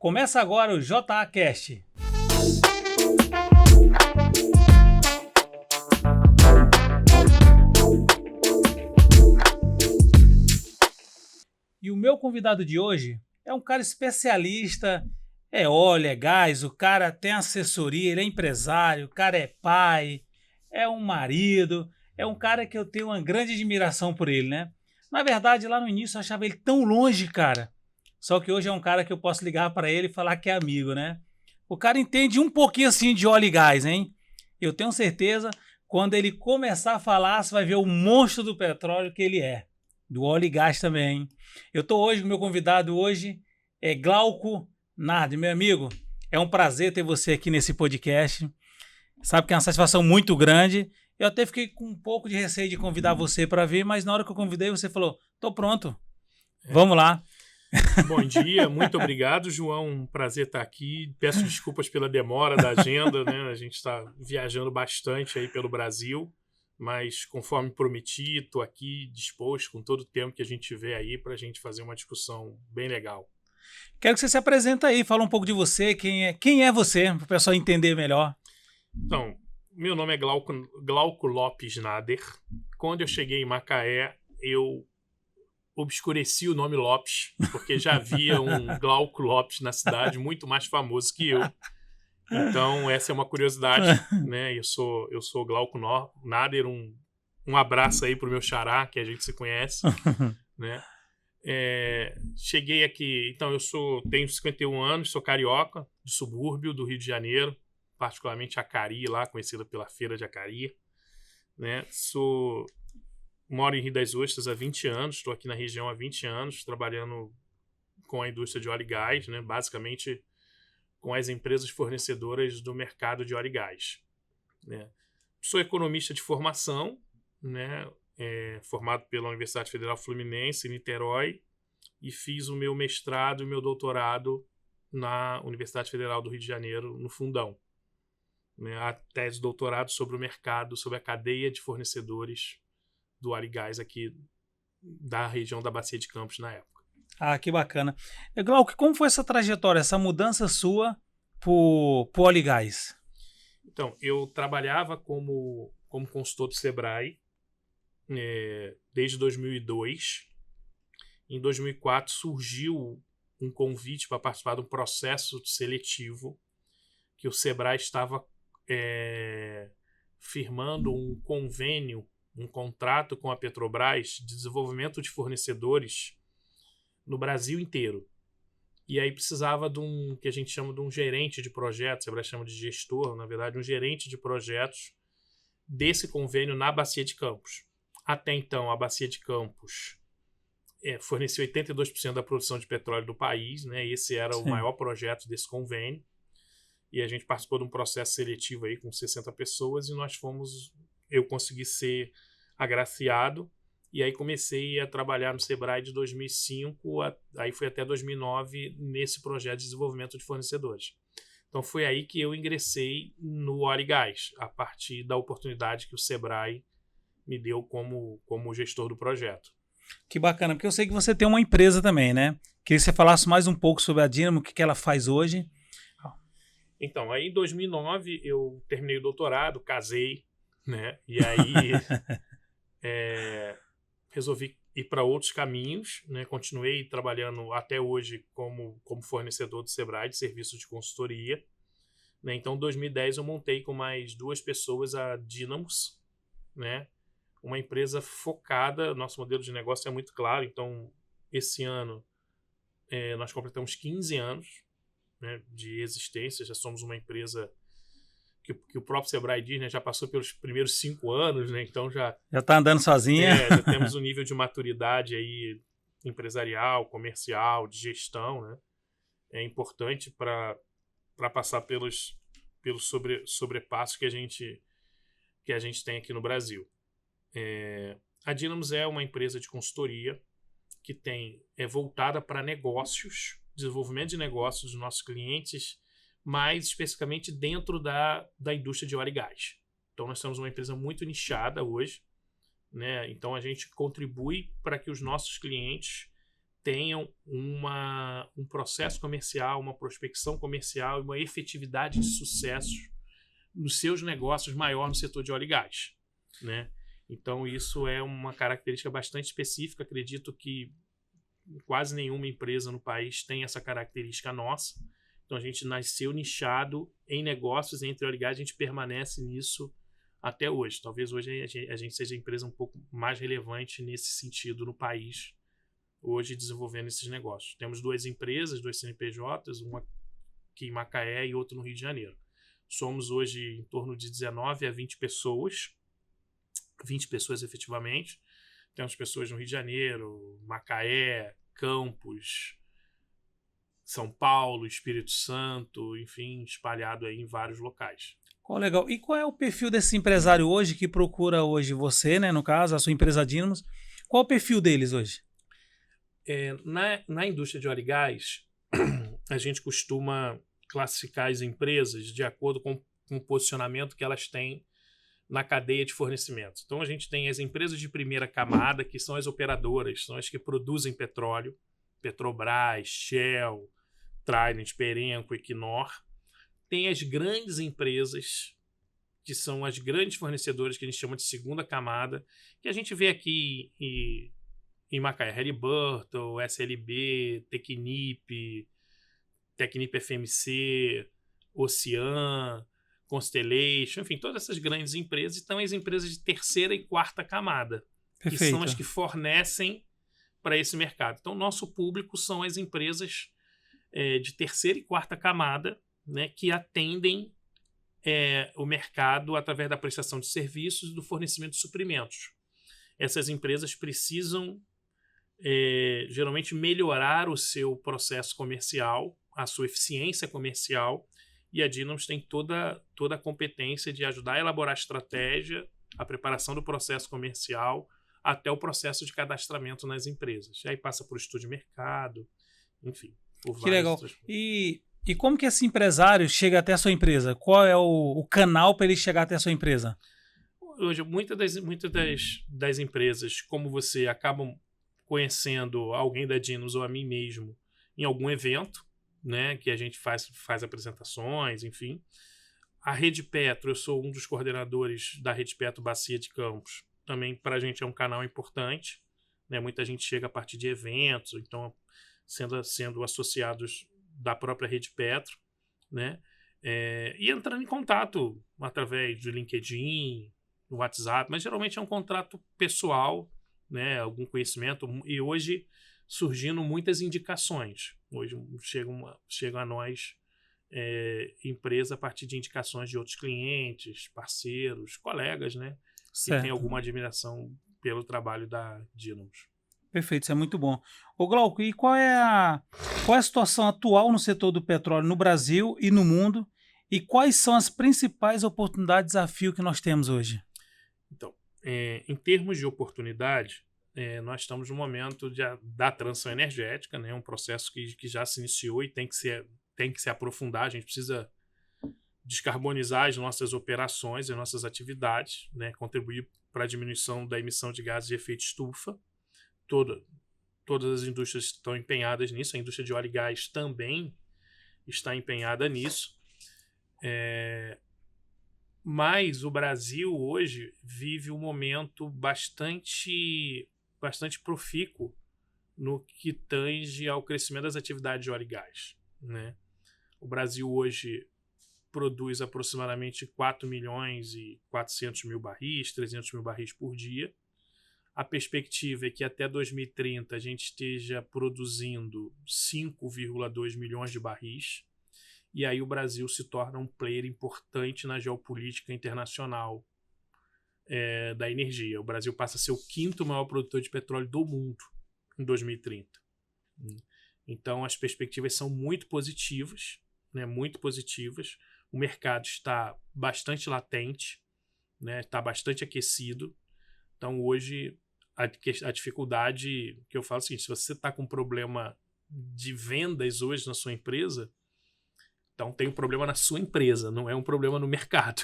Começa agora o JA Cast. E o meu convidado de hoje é um cara especialista, é óleo, é gás, o cara tem assessoria, ele é empresário, o cara é pai, é um marido, é um cara que eu tenho uma grande admiração por ele, né? Na verdade, lá no início eu achava ele tão longe, cara. Só que hoje é um cara que eu posso ligar para ele e falar que é amigo, né? O cara entende um pouquinho assim de óleo e gás, hein? Eu tenho certeza, quando ele começar a falar, você vai ver o monstro do petróleo que ele é. Do óleo e gás também, hein? Eu tô hoje, o meu convidado hoje é Glauco Nardi. Meu amigo, é um prazer ter você aqui nesse podcast. Sabe que é uma satisfação muito grande. Eu até fiquei com um pouco de receio de convidar você para vir, mas na hora que eu convidei, você falou, tô pronto, vamos lá. Bom dia, muito obrigado, João. Um prazer estar aqui. Peço desculpas pela demora da agenda, né? A gente está viajando bastante aí pelo Brasil, mas conforme prometi, estou aqui disposto com todo o tempo que a gente tiver aí para a gente fazer uma discussão bem legal. Quero que você se apresente aí, fala um pouco de você, quem é você, para o pessoal entender melhor. Então, meu nome é Glauco Lopes Nader. Quando eu cheguei em Macaé, eu obscureci o nome Lopes, porque já havia um Glauco Lopes na cidade, muito mais famoso que eu. Então, essa é uma curiosidade, né? Eu sou Glauco Nader, um abraço aí pro meu xará, que a gente se conhece, né? Cheguei aqui, então tenho 51 anos, sou carioca, do subúrbio do Rio de Janeiro, particularmente Acari, lá, conhecida pela Feira de Acari, né? Moro em Rio das Ostras há 20 anos, estou aqui na região há 20 anos, trabalhando com a indústria de óleo e gás, né? Basicamente com as empresas fornecedoras do mercado de óleo e gás, né? Sou economista de formação, né? Formado pela Universidade Federal Fluminense, em Niterói, e fiz o meu mestrado e o meu doutorado na Universidade Federal do Rio de Janeiro, no Fundão, né? A tese de doutorado sobre o mercado, sobre a cadeia de fornecedores do óleo e gás aqui da região da Bacia de Campos na época. Ah, que bacana. Glauco, como foi essa trajetória, essa mudança sua pro óleo e gás? Então, eu trabalhava como consultor do Sebrae desde 2002. Em 2004 surgiu um convite para participar de um processo seletivo que o Sebrae estava firmando um convênio, um contrato com a Petrobras de desenvolvimento de fornecedores no Brasil inteiro. E aí precisava de que a gente chama de um gerente de projetos, a Sebrae chama de gestor, na verdade, um gerente de projetos desse convênio na Bacia de Campos. Até então, a Bacia de Campos fornecia 82% da produção de petróleo do país, né? Esse era o maior projeto desse convênio. E a gente participou de um processo seletivo aí com 60 pessoas e eu consegui ser agraciado, e aí comecei a trabalhar no Sebrae de 2005, aí fui até 2009 nesse projeto de desenvolvimento de fornecedores. Então foi aí que eu ingressei no óleo e gás, a partir da oportunidade que o Sebrae me deu como gestor do projeto. Que bacana, porque eu sei que você tem uma empresa também, né? Queria que você falasse mais um pouco sobre a Dynamo, o que ela faz hoje. Então, aí em 2009 eu terminei o doutorado, casei, né? E aí resolvi ir para outros caminhos, né? Continuei trabalhando até hoje como fornecedor do Sebrae de serviços de consultoria, né? Então, em 2010 eu montei com mais 2 pessoas a Dynamos, né? Uma empresa focada, nosso modelo de negócio é muito claro, então esse ano nós completamos 15 anos, né, de existência, já somos uma empresa que o próprio Sebrae diz, né, já passou pelos primeiros 5 anos, né, então já está andando sozinha. Já temos um nível de maturidade aí empresarial, comercial, de gestão, né, é importante para passar pelos sobrepassos que a gente tem aqui no Brasil. A Dynamos é uma empresa de consultoria que é voltada para negócios, desenvolvimento de negócios dos nossos clientes, mais especificamente dentro da indústria de óleo e gás. Então, nós somos uma empresa muito nichada hoje, né? Então, a gente contribui para que os nossos clientes tenham um processo comercial, uma prospecção comercial e uma efetividade de sucesso nos seus negócios maior no setor de óleo e gás, né? Então, isso é uma característica bastante específica. Acredito que quase nenhuma empresa no país tem essa característica nossa. Então, a gente nasceu nichado em negócios entre óleo e gás, a gente permanece nisso até hoje. Talvez hoje a gente seja a empresa um pouco mais relevante nesse sentido no país, hoje desenvolvendo esses negócios. Temos 2 empresas, 2 CNPJs, uma aqui em Macaé e outra no Rio de Janeiro. Somos hoje em torno de 19 a 20 pessoas, 20 pessoas efetivamente. Temos pessoas no Rio de Janeiro, Macaé, Campos, São Paulo, Espírito Santo, enfim, espalhado aí em vários locais. Qual legal. E qual é o perfil desse empresário hoje que procura hoje você, né, no caso, a sua empresa Dynamos? Qual é o perfil deles hoje? Na indústria de óleo e gás, a gente costuma classificar as empresas de acordo com o posicionamento que elas têm na cadeia de fornecimento. Então, a gente tem as empresas de primeira camada, que são as operadoras, são as que produzem petróleo, Petrobras, Shell, Trident, Perenco, Equinor. Tem as grandes empresas, que são as grandes fornecedoras, que a gente chama de segunda camada, que a gente vê aqui em Macaé, Halliburton, SLB, Technip FMC, Ocean, Constellation, enfim, todas essas grandes empresas. E também as empresas de terceira e quarta camada, Perfeito. que são as que fornecem para esse mercado. Então, nosso público são as empresas de terceira e quarta camada, né, que atendem o mercado através da prestação de serviços e do fornecimento de suprimentos. Essas empresas precisam geralmente melhorar o seu processo comercial, a sua eficiência comercial, e a Dynamos tem toda a competência de ajudar a elaborar a estratégia, a preparação do processo comercial, até o processo de cadastramento nas empresas. E aí passa por estudo de mercado, enfim. Que legal. E como que esse empresário chega até a sua empresa? Qual é o canal para ele chegar até a sua empresa? Hoje, muitas das empresas, como você, acabam conhecendo alguém da Dynamos ou a mim mesmo em algum evento, né, que a gente faz apresentações, enfim. A Rede Petro, eu sou um dos coordenadores da Rede Petro Bacia de Campos. Também para a gente é um canal importante, né? Muita gente chega a partir de eventos, então sendo associados da própria Rede Petro, né? E entrando em contato através do LinkedIn, do WhatsApp, mas geralmente é um contato pessoal, né? Algum conhecimento, e hoje surgindo muitas indicações. Hoje chegam a nós empresa a partir de indicações de outros clientes, parceiros, colegas, né? Certo. Que tem alguma admiração pelo trabalho da Dynamos. Perfeito, isso é muito bom. Ô Glauco, e qual é a situação atual no setor do petróleo no Brasil e no mundo? E quais são as principais oportunidades e desafios que nós temos hoje? Então, em termos de oportunidade, nós estamos no momento da transição energética, né? Um processo que já se iniciou e tem que se aprofundar. A gente precisa descarbonizar as nossas operações e nossas atividades, né? Contribuir para a diminuição da emissão de gases de efeito estufa. Todas as indústrias estão empenhadas nisso. A indústria de óleo e gás também está empenhada nisso. Mas o Brasil hoje vive um momento bastante profícuo no que tange ao crescimento das atividades de óleo e gás, né? O Brasil hoje produz aproximadamente 4 milhões e 400 mil barris, 300 mil barris por dia. A perspectiva é que até 2030 a gente esteja produzindo 5,2 milhões de barris. E aí o Brasil se torna um player importante na geopolítica internacional da energia. O Brasil passa a ser o 5º maior produtor de petróleo do mundo em 2030. Então as perspectivas são muito positivas, né? Muito positivas. O mercado está bastante latente, né? Está bastante aquecido. Então hoje a dificuldade que eu falo é o seguinte: se você está com problema de vendas hoje na sua empresa, então tem um problema na sua empresa, não é um problema no mercado,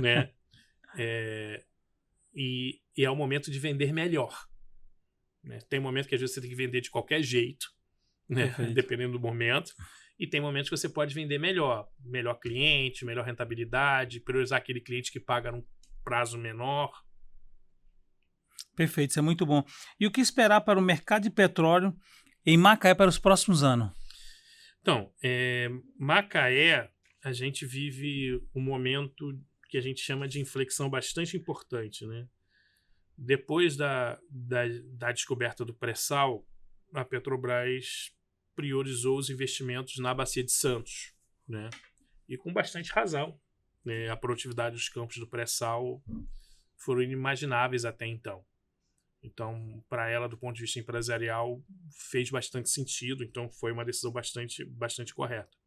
né? E é o momento de vender melhor, né? Tem momento que às vezes você tem que vender de qualquer jeito, né? Dependendo do momento. E tem momentos que você pode vender melhor. Melhor cliente, melhor rentabilidade, priorizar aquele cliente que paga num prazo menor. Perfeito, isso é muito bom. E o que esperar para o mercado de petróleo em Macaé para os próximos anos? Então, Macaé, a gente vive um momento que a gente chama de inflexão bastante importante, né? Depois da descoberta do pré-sal, a Petrobras priorizou os investimentos na Bacia de Santos, né? E com bastante razão, né? A produtividade dos campos do pré-sal foram inimagináveis até então. Então, para ela, do ponto de vista empresarial, fez bastante sentido. Então, foi uma decisão bastante correta.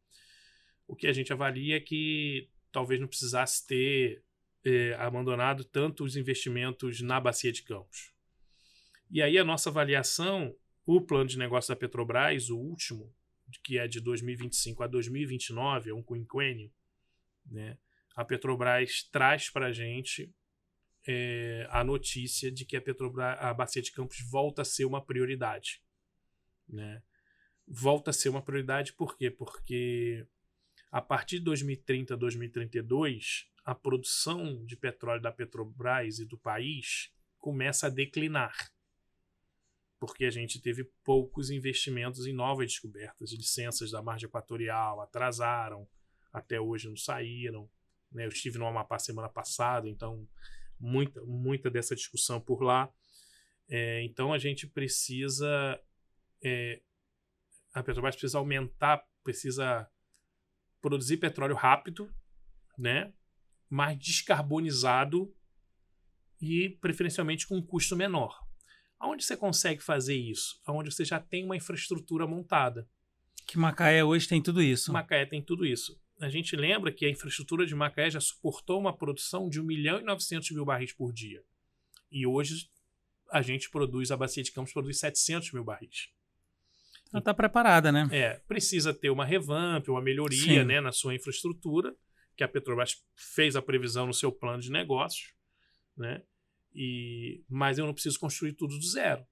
O que a gente avalia é que talvez não precisasse ter abandonado tanto os investimentos na Bacia de Campos. E aí, a nossa avaliação, o plano de negócio da Petrobras, o último, que é de 2025 a 2029, é um quinquênio, né? A Petrobras traz para a gente a notícia de que a Bacia de Campos volta a ser uma prioridade, né? Volta a ser uma prioridade por quê? Porque a partir de 2030, 2032, a produção de petróleo da Petrobras e do país começa a declinar, porque a gente teve poucos investimentos em novas descobertas. Licenças da margem equatorial atrasaram, até hoje não saíram, né? Eu estive no Amapá semana passada, então muita dessa discussão por lá. Então a gente precisa, a Petrobras precisa aumentar, precisa produzir petróleo rápido, né? Mais descarbonizado e preferencialmente com um custo menor. Aonde você consegue fazer isso? Aonde você já tem uma infraestrutura montada. Que Macaé hoje tem tudo isso. Macaé tem tudo isso. A gente lembra que a infraestrutura de Macaé já suportou uma produção de 1.900.000 barris por dia. E hoje a gente produz, a Bacia de Campos produz 700.000 barris. Ela está preparada, né? Precisa ter uma revamp, uma melhoria, né, na sua infraestrutura, que a Petrobras fez a previsão no seu plano de negócios, né? Mas eu não preciso construir tudo do zero.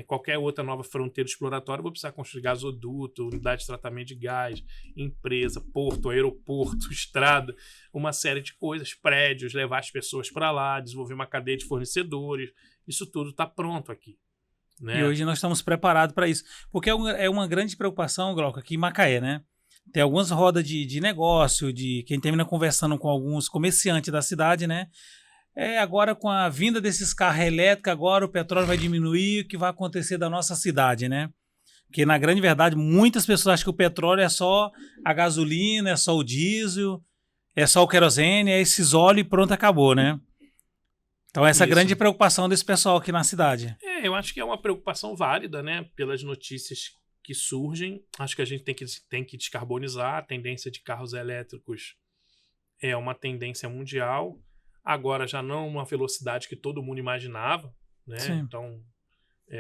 Qualquer outra nova fronteira exploratória, eu vou precisar construir gasoduto, unidade de tratamento de gás, empresa, porto, aeroporto, estrada, uma série de coisas, prédios, levar as pessoas para lá, desenvolver uma cadeia de fornecedores. Isso tudo está pronto aqui, né? E hoje nós estamos preparados para isso. Porque é uma grande preocupação, Glauco, aqui em Macaé, né? Tem algumas rodas de negócio, de quem termina conversando com alguns comerciantes da cidade, né? Agora com a vinda desses carros elétricos, agora o petróleo vai diminuir, o que vai acontecer da nossa cidade, né? Porque na grande verdade, muitas pessoas acham que o petróleo é só a gasolina, é só o diesel, é só o querosene, é esses óleos e pronto, acabou, né? Então essa grande preocupação desse pessoal aqui na cidade. Eu acho que é uma preocupação válida, né? Pelas notícias que surgem. Acho que a gente tem que descarbonizar. A tendência de carros elétricos é uma tendência mundial. Agora já não uma velocidade que todo mundo imaginava, né? Sim. Então,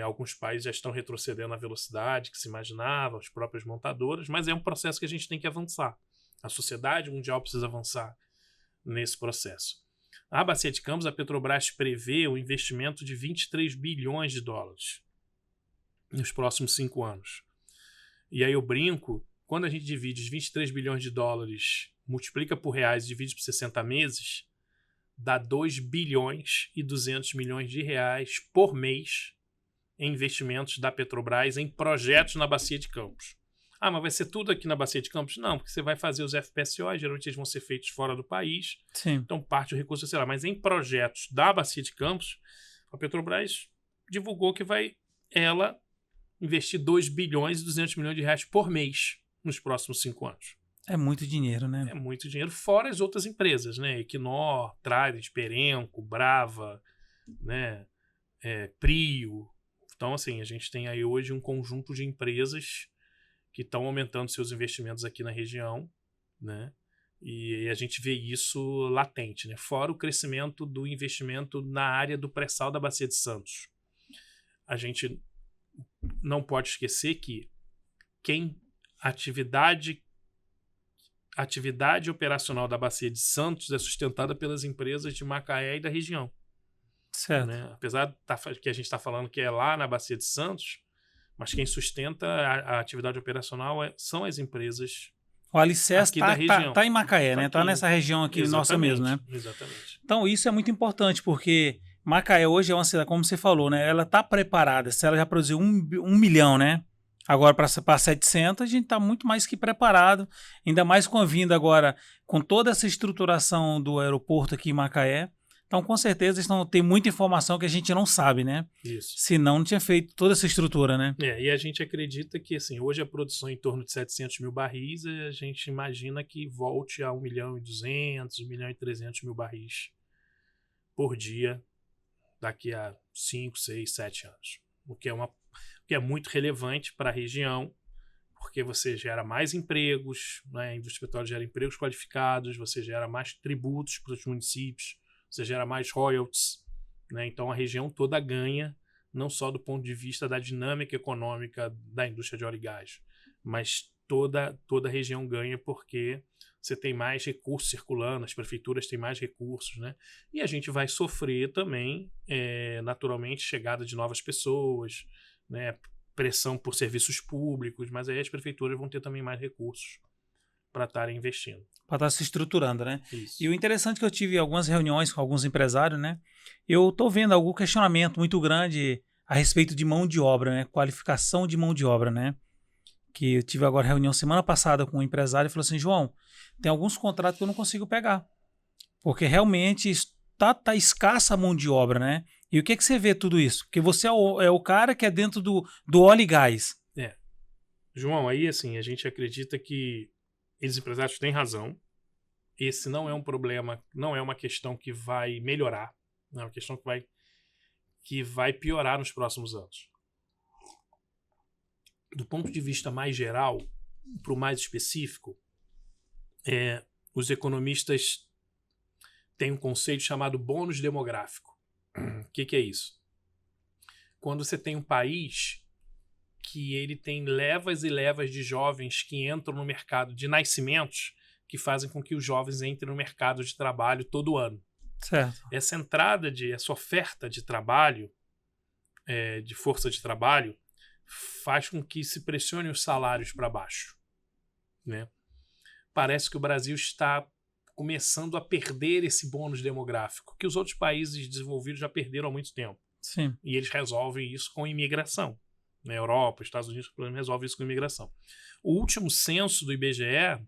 alguns países já estão retrocedendo a velocidade que se imaginava, as próprias montadoras, mas é um processo que a gente tem que avançar. A sociedade mundial precisa avançar nesse processo. A Bacia de Campos, a Petrobras prevê um investimento de 23 bilhões de dólares nos próximos 5 anos. E aí eu brinco, quando a gente divide os 23 bilhões de dólares, multiplica por reais e divide por 60 meses, dá 2 bilhões e 200 milhões de reais por mês em investimentos da Petrobras em projetos na Bacia de Campos. Ah, mas vai ser tudo aqui na Bacia de Campos? Não, porque você vai fazer os FPSO, geralmente eles vão ser feitos fora do país. Sim. Então parte do recurso será. Mas em projetos da Bacia de Campos, a Petrobras divulgou que vai ela investir 2 bilhões e 200 milhões de reais por mês nos próximos 5 anos. É muito dinheiro, né? É muito dinheiro, fora as outras empresas, né? Equinor, Trident, Perenco, Brava, né? Prio. Então, assim, a gente tem aí hoje um conjunto de empresas que estão aumentando seus investimentos aqui na região, né? E a gente vê isso latente, né? Fora o crescimento do investimento na área do pré-sal da Bacia de Santos. A gente não pode esquecer que a atividade operacional da Bacia de Santos é sustentada pelas empresas de Macaé e da região. Certo. Né? Apesar que a gente está falando que é lá na Bacia de Santos, mas quem sustenta a atividade operacional são as empresas O alicerce aqui da região. tá em Macaé, Tá né? Tá aqui. nessa região aqui nossa mesmo, né? Exatamente. Então isso é muito importante, porque Macaé hoje é uma cidade, como você falou, né? Ela tá preparada. Se ela já produziu 1 milhão, né? Agora para 700, a gente está muito mais que preparado, ainda mais com a vinda agora, com toda essa estruturação do aeroporto aqui em Macaé. Então, com certeza, tem muita informação que a gente não sabe, né? Isso. Senão, não tinha feito toda essa estrutura, né? E a gente acredita que, assim, hoje a produção é em torno de 700 mil barris, e a gente imagina que volte a 1.200.000, 1.300.000 barris por dia daqui a 5, 6, 7 anos. O que é muito relevante para a região, porque você gera mais empregos, né? A indústria petrolera gera empregos qualificados, você gera mais tributos para os municípios, você gera mais royalties, né? Então a região toda ganha, não só do ponto de vista da dinâmica econômica da indústria de óleo e gás, mas toda a região ganha porque você tem mais recursos circulando, as prefeituras têm mais recursos, né? E a gente vai sofrer também, naturalmente, chegada de novas pessoas, né? Pressão por serviços públicos, mas aí as prefeituras vão ter também mais recursos para estarem investindo. Para estar se estruturando, né? Isso. E o interessante é que eu tive algumas reuniões com alguns empresários, né? Eu estou vendo algum questionamento muito grande a respeito de mão de obra, né? Qualificação de mão de obra, né? Que eu tive agora reunião semana passada com um empresário e falou assim, João, tem alguns contratos que eu não consigo pegar, porque realmente tá escassa a mão de obra, né? E o que você vê tudo isso? Porque você é o cara que é dentro do óleo e gás. João, aí assim, a gente acredita que esses empresários têm razão. Esse não é um problema, não é uma questão que vai melhorar, não é uma questão que vai piorar nos próximos anos. Do ponto de vista mais geral, para o mais específico, os economistas têm um conceito chamado bônus demográfico. O que é isso? Quando você tem um país que ele tem levas e levas de jovens que entram no mercado de nascimentos, que fazem com que os jovens entrem no mercado de trabalho todo ano. Certo. Essa oferta de trabalho, de força de trabalho, faz com que se pressione os salários para baixo, né? Parece que o Brasil está começando a perder esse bônus demográfico, que os outros países desenvolvidos já perderam há muito tempo. Sim. E eles resolvem isso com imigração. Na Europa, Estados Unidos, resolve isso com imigração. O último censo do IBGE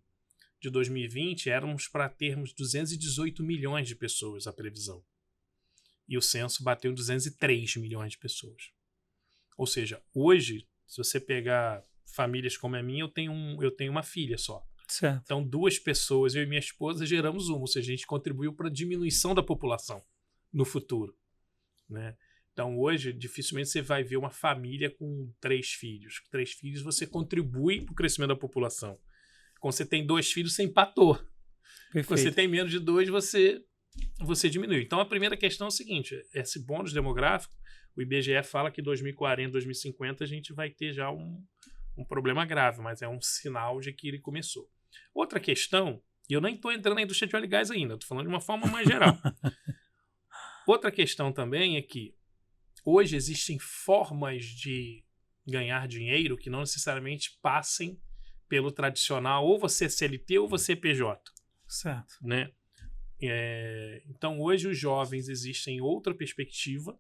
de 2020 éramos para termos 218 milhões de pessoas, a previsão. E o censo bateu em 203 milhões de pessoas. Ou seja, hoje, se você pegar famílias como a minha, eu tenho uma filha só. Certo. Então, 2 pessoas, eu e minha esposa, geramos uma. Ou seja, a gente contribuiu para a diminuição da população no futuro, né? Então, hoje, dificilmente você vai ver uma família com 3 filhos. 3 filhos, você contribui para o crescimento da população. Quando você tem 2 filhos, você empatou. Perfeito. Quando você tem menos de 2, você diminui. Então, a primeira questão é o seguinte, esse bônus demográfico, o IBGE fala que em 2040, 2050, a gente vai ter já um problema grave, mas é um sinal de que ele começou. Outra questão, e eu nem estou entrando na indústria de óleo e gás ainda, estou falando de uma forma mais geral. Outra questão também é que hoje existem formas de ganhar dinheiro que não necessariamente passem pelo tradicional, ou você é CLT ou você é PJ. Certo. Né? Então, hoje os jovens existem outra perspectiva,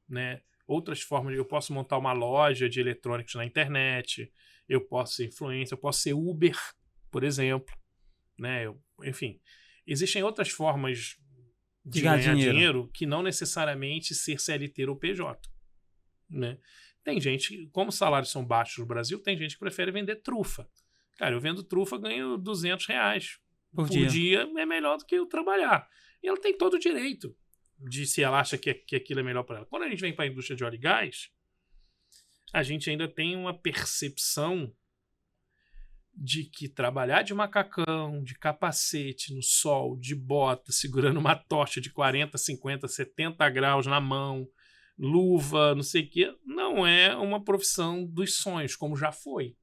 né? Outras formas. Eu posso montar uma loja de eletrônicos na internet, eu posso ser influencer, eu posso ser Uber, por exemplo. Né? Enfim, existem outras formas de ganhar dinheiro que não necessariamente ser CLT ou PJ. Né? Tem gente, como os salários são baixos no Brasil, tem gente que prefere vender trufa. Cara, eu vendo trufa, ganho R$200 por dia. É melhor do que eu trabalhar. E ela tem todo o direito de, se ela acha que aquilo é melhor para ela. Quando a gente vem para a indústria de óleo e gás, a gente ainda tem uma percepção de que trabalhar de macacão, de capacete, no sol, de bota, segurando uma tocha de 40, 50, 70 graus na mão, luva, não sei o quê, não é uma profissão dos sonhos, como já foi.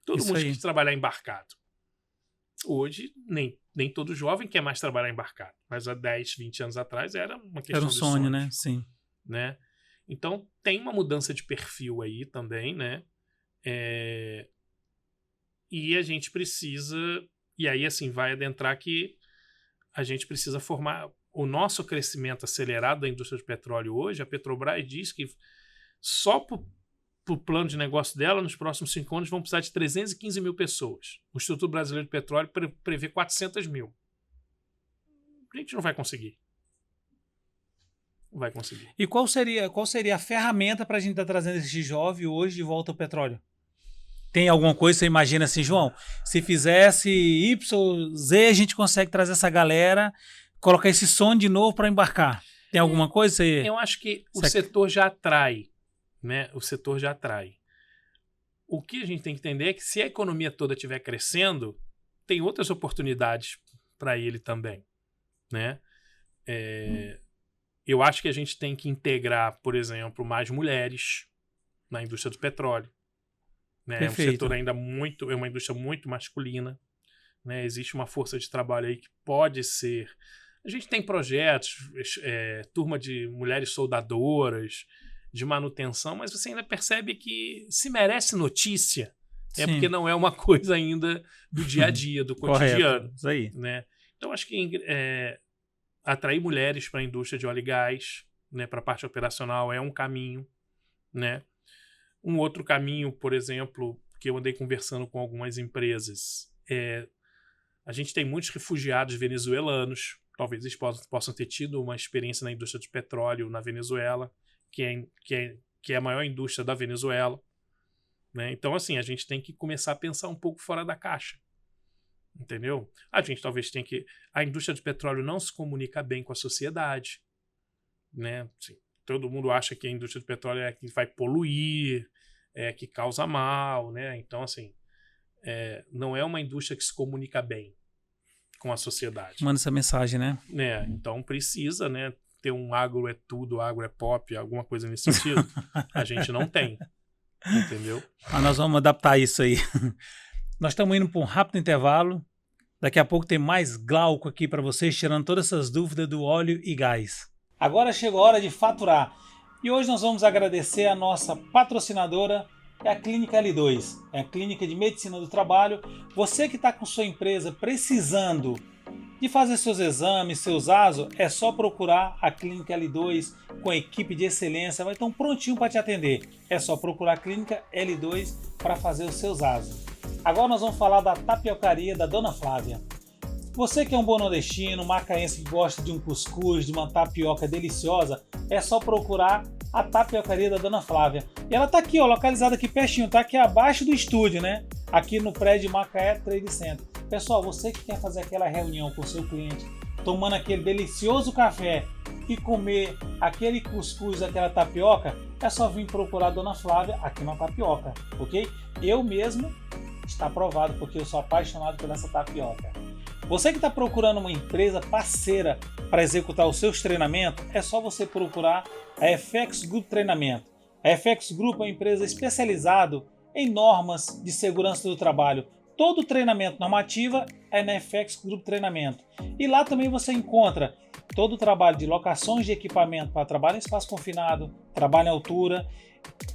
Todo mundo quis trabalhar embarcado. Hoje, nem todo jovem quer mais trabalhar embarcado. Mas há 10, 20 anos atrás era uma questão Era um de sonho, sonhos, né? Sim. né? Então, tem uma mudança de perfil aí também, né? E a gente precisa... E aí, assim, vai adentrar que a gente precisa formar... O nosso crescimento acelerado da indústria de petróleo hoje, a Petrobras diz que só para o plano de negócio dela, nos próximos 5 anos, vão precisar de 315 mil pessoas. O Instituto Brasileiro de Petróleo prevê 400 mil. A gente não vai conseguir. Não vai conseguir. E qual seria a ferramenta para a gente estar trazendo esse jovem hoje de volta ao petróleo? Tem alguma coisa que você imagina assim, João? Se fizesse Y, Z, a gente consegue trazer essa galera, colocar esse som de novo para embarcar. Tem alguma coisa? Eu acho que o setor já atrai, né? O setor já atrai. O que a gente tem que entender é que se a economia toda estiver crescendo, tem outras oportunidades para ele também, né? Eu acho que a gente tem que integrar, por exemplo, mais mulheres na indústria do petróleo. Né? É um setor ainda é uma indústria muito masculina. Né? Existe uma força de trabalho aí que pode ser... A gente tem projetos, turma de mulheres soldadoras, de manutenção, mas você ainda percebe que se merece notícia, é porque não é uma coisa ainda do dia a dia, do cotidiano. Correto, isso aí. Né? Então, acho que atrair mulheres para a indústria de óleo e gás, né, para a parte operacional, é um caminho. Né? Um outro caminho, por exemplo, que eu andei conversando com algumas empresas, a gente tem muitos refugiados venezuelanos. Talvez eles possam ter tido uma experiência na indústria de petróleo na Venezuela, que é a maior indústria da Venezuela. Né? Então, assim, a gente tem que começar a pensar um pouco fora da caixa. Entendeu? A gente talvez tenha que... A indústria de petróleo não se comunica bem com a sociedade. Né? Assim, todo mundo acha que a indústria de petróleo é que vai poluir, que causa mal. Né? Então, assim, não é uma indústria que se comunica bem com a sociedade. Manda essa mensagem, né? Então precisa, né, ter um agro é tudo, agro é pop, alguma coisa nesse sentido. A gente não tem. Entendeu? Mas nós vamos adaptar isso aí. Nós estamos indo para um rápido intervalo. Daqui a pouco tem mais Glauco aqui para vocês, tirando todas essas dúvidas do óleo e gás. Agora chegou a hora de faturar. E hoje nós vamos agradecer a nossa patrocinadora, é a Clínica L2, é a Clínica de Medicina do Trabalho. Você que está com sua empresa precisando de fazer seus exames, seus ASO, é só procurar a Clínica L2 com a equipe de excelência, vai estar prontinho para te atender. É só procurar a Clínica L2 para fazer os seus ASO. Agora nós vamos falar da tapiocaria da Dona Flávia. Você que é um bom nordestino, macaense que gosta de um cuscuz, de uma tapioca deliciosa, é só procurar a tapiocaria da Dona Flávia. E ela está aqui, ó, localizada aqui pertinho, está aqui abaixo do estúdio, né? Aqui no prédio Macaé Trade Center. Pessoal, você que quer fazer aquela reunião com o seu cliente, tomando aquele delicioso café e comer aquele cuscuz, aquela tapioca, é só vir procurar a Dona Flávia aqui na tapioca, ok? Eu mesmo está aprovado, porque eu sou apaixonado por essa tapioca. Você que está procurando uma empresa parceira para executar os seus treinamentos, é só você procurar a FX Group Treinamento. A FX Group é uma empresa especializada em normas de segurança do trabalho. Todo treinamento normativo é na FX Group Treinamento. E lá também você encontra todo o trabalho de locações de equipamento para trabalho em espaço confinado, trabalho em altura.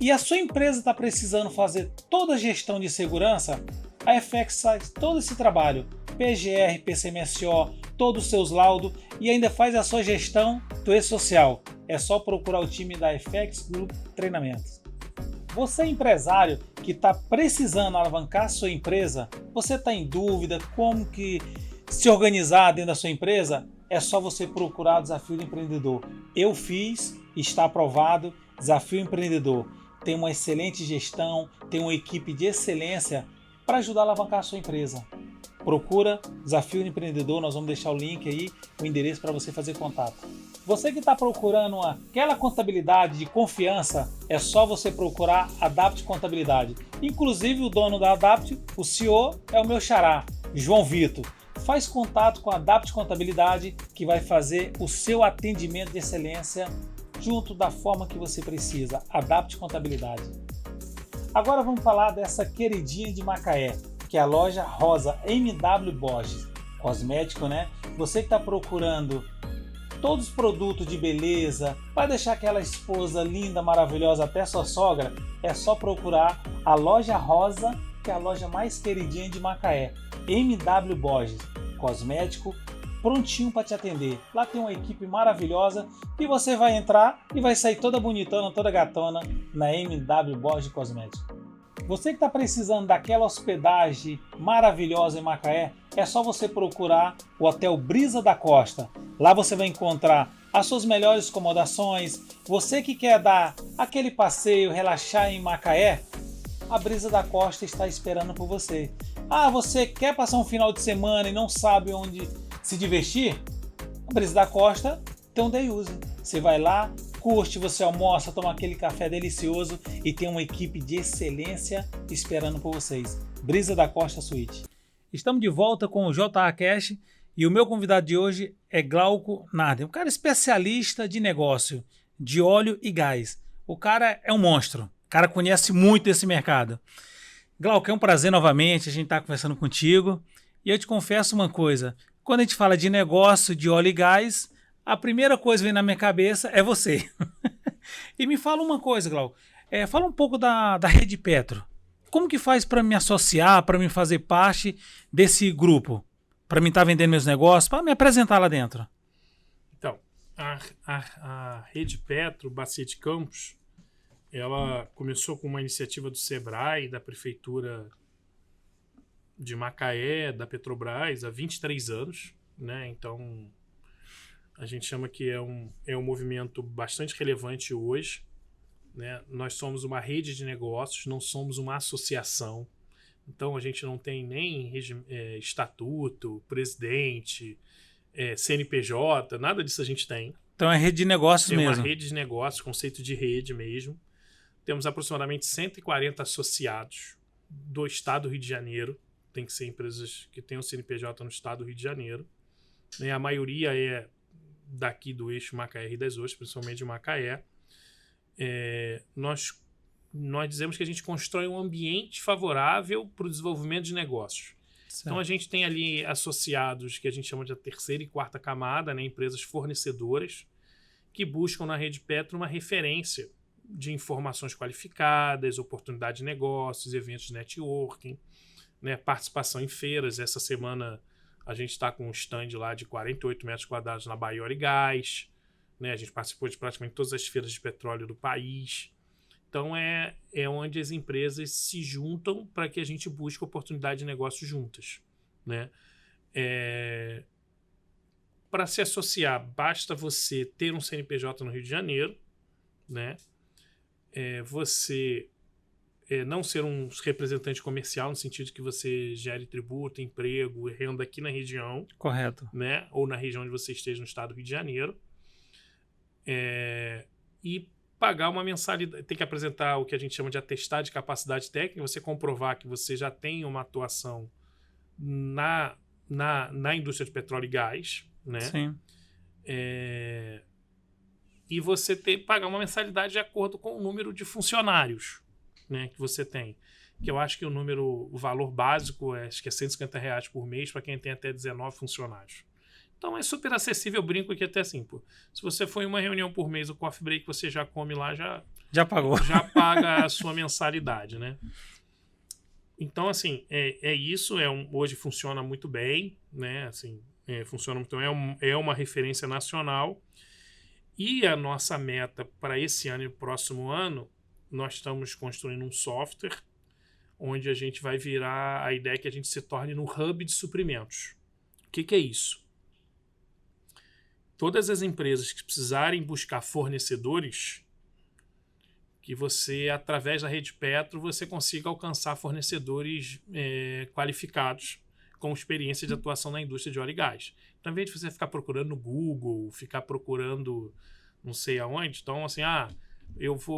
E a sua empresa está precisando fazer toda a gestão de segurança, a FX faz todo esse trabalho. PGR, PCMSO, todos os seus laudos e ainda faz a sua gestão do e-social. É só procurar o time da FX Group Treinamentos. Você empresário que está precisando alavancar a sua empresa, você está em dúvida como que se organizar dentro da sua empresa, é só você procurar o Desafio do Empreendedor. Eu fiz, está aprovado, Desafio Empreendedor. Tem uma excelente gestão, tem uma equipe de excelência para ajudar a alavancar a sua empresa. Procura Desafio Empreendedor, nós vamos deixar o link aí, o endereço para você fazer contato. Você que está procurando aquela contabilidade de confiança, é só você procurar Adapt Contabilidade. Inclusive o dono da Adapt, o CEO, é o meu xará, João Vitor. Faz contato com a Adapt Contabilidade que vai fazer o seu atendimento de excelência junto da forma que você precisa. Adapt Contabilidade. Agora vamos falar dessa queridinha de Macaé, que é a loja rosa MW Borges Cosmético, né? Você que está procurando todos os produtos de beleza, para deixar aquela esposa linda, maravilhosa, até sua sogra, é só procurar a loja rosa, que é a loja mais queridinha de Macaé. MW Borges Cosmético, prontinho para te atender. Lá tem uma equipe maravilhosa e você vai entrar e vai sair toda bonitona, toda gatona na MW Borges Cosmético. Você que está precisando daquela hospedagem maravilhosa em Macaé, é só você procurar o Hotel Brisa da Costa. Lá você vai encontrar as suas melhores acomodações. Você que quer dar aquele passeio, relaxar em Macaé, a Brisa da Costa está esperando por você. Ah, você quer passar um final de semana e não sabe onde se divertir? A Brisa da Costa tem um day use. Você vai lá, curte, você almoça, toma aquele café delicioso e tem uma equipe de excelência esperando por vocês. Brisa da Costa Suíte. Estamos de volta com o JA Cash e o meu convidado de hoje é Glauco Narden, um cara especialista de negócio, de óleo e gás. O cara é um monstro, o cara conhece muito esse mercado. Glauco, é um prazer novamente a gente estar conversando contigo e eu te confesso uma coisa, quando a gente fala de negócio, de óleo e gás, a primeira coisa que vem na minha cabeça é você. E me fala uma coisa, Glauco. Fala um pouco da Rede Petro. Como que faz para me associar, para me fazer parte desse grupo? Para mim estar vendendo meus negócios, para me apresentar lá dentro. Então, a Rede Petro, Bacia de Campos, ela começou com uma iniciativa do Sebrae, da Prefeitura de Macaé, da Petrobras, há 23 anos, né? Então, a gente chama que é um movimento bastante relevante hoje, né? Nós somos uma rede de negócios, não somos uma associação. Então, a gente não tem nem estatuto, presidente, CNPJ, nada disso a gente tem. Então, é rede de negócios mesmo. É uma rede de negócios, conceito de rede mesmo. Temos aproximadamente 140 associados do estado do Rio de Janeiro. Tem que ser empresas que tenham CNPJ no estado do Rio de Janeiro. A maioria é daqui do eixo Macaé-Rio das Ostras, principalmente de Macaé. Nós dizemos que a gente constrói um ambiente favorável para o desenvolvimento de negócios. Certo. Então, a gente tem ali associados que a gente chama de a terceira e quarta camada, né, empresas fornecedoras, que buscam na Rede Petro uma referência de informações qualificadas, oportunidade de negócios, eventos de networking, né, participação em feiras. Essa semana a gente está com um stand lá de 48 metros quadrados na Bahia Oil & Gás, né? A gente participou de praticamente todas as feiras de petróleo do país. Então é onde as empresas se juntam para que a gente busque oportunidade de negócio juntas, né? Para se associar, basta você ter um CNPJ no Rio de Janeiro, né? Você não ser um representante comercial, no sentido de que você gere tributo, emprego e renda aqui na região. Correto. Né? Ou na região onde você esteja no estado do Rio de Janeiro. E pagar uma mensalidade. Tem que apresentar o que a gente chama de atestado de capacidade técnica, você comprovar que você já tem uma atuação na indústria de petróleo e gás. Né? Sim. E você pagar uma mensalidade de acordo com o número de funcionários, né, que você tem. Que eu acho que o valor básico acho que é R$150 por mês para quem tem até 19 funcionários. Então é super acessível, eu brinco aqui até assim, pô. Se você for em uma reunião por mês, o coffee break você já come lá, já pagou. Já paga a sua mensalidade, né? Então, assim, isso, hoje funciona muito bem, né? Assim, funciona muito bem, é uma referência nacional. E a nossa meta para esse ano e o próximo ano, nós estamos construindo um software onde a gente vai virar a ideia que a gente se torne no hub de suprimentos. O que é isso? Todas as empresas que precisarem buscar fornecedores, que você, através da Rede Petro, você consiga alcançar fornecedores qualificados com experiência de atuação na indústria de óleo e gás. Então, ao invés de você ficar procurando no Google, ficar procurando não sei aonde, então assim,